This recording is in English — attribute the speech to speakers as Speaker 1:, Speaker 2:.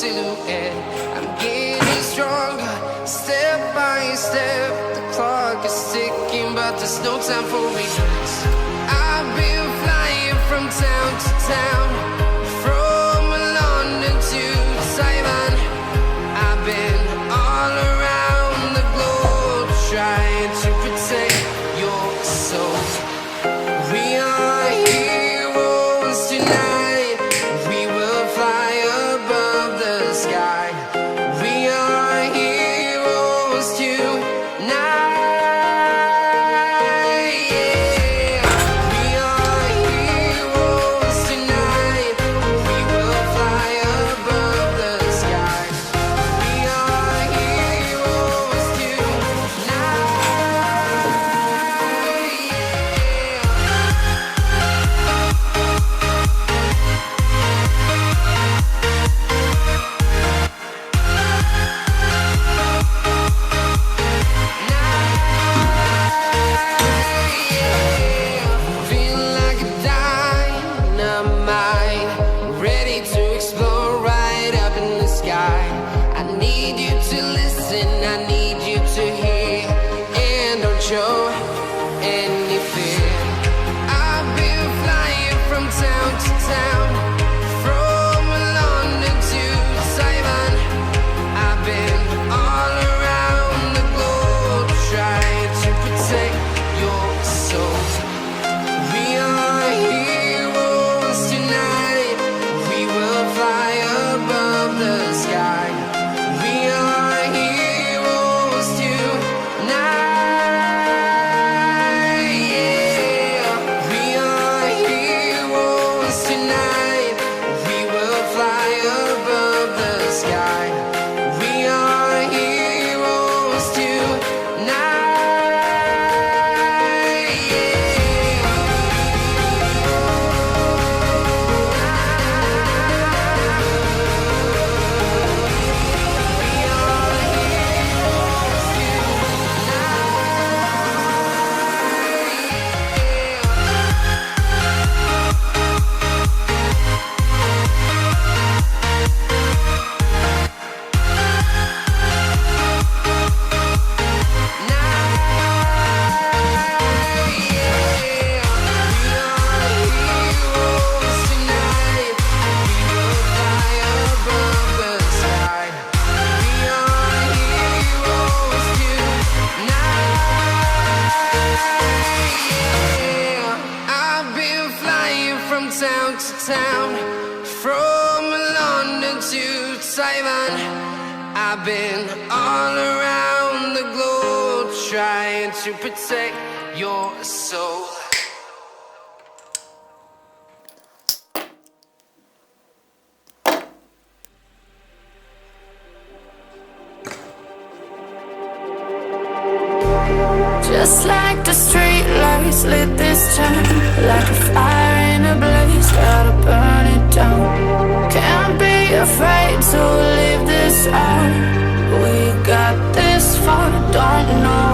Speaker 1: silhouette. I'm getting stronger, step by step. The clock is ticking, but there's no time for regrets. I've been flying from town to town, from London to Taiwan. I've been all around the globe trying to protect your soul. We are heroes tonight. We will fly above the sky. We are heroes tonight. Yeah. We are heroes tonight. We will fly above the sky. We are heroes tonight. Feeling like a dynamite, ready to explode right up in the sky. I need you to listen, I need you to hear, and don't show any fear. I've been flying from town to town, from London to Taiwan. I've been all around the globe trying to protect your soul. We are heroes tonight. We will fly above the sky. We are heroes tonight. Yeah. We are heroes tonight. We will fly above the sky. We are heroes I've been flying from town to town, from London to Taiwan. I've been all around the globe trying to protect your soul.
Speaker 2: Just like the street lights lit this town, like a fire in a blaze, gotta burn it down. Can't be afraid to leave this out. We got this far, don't know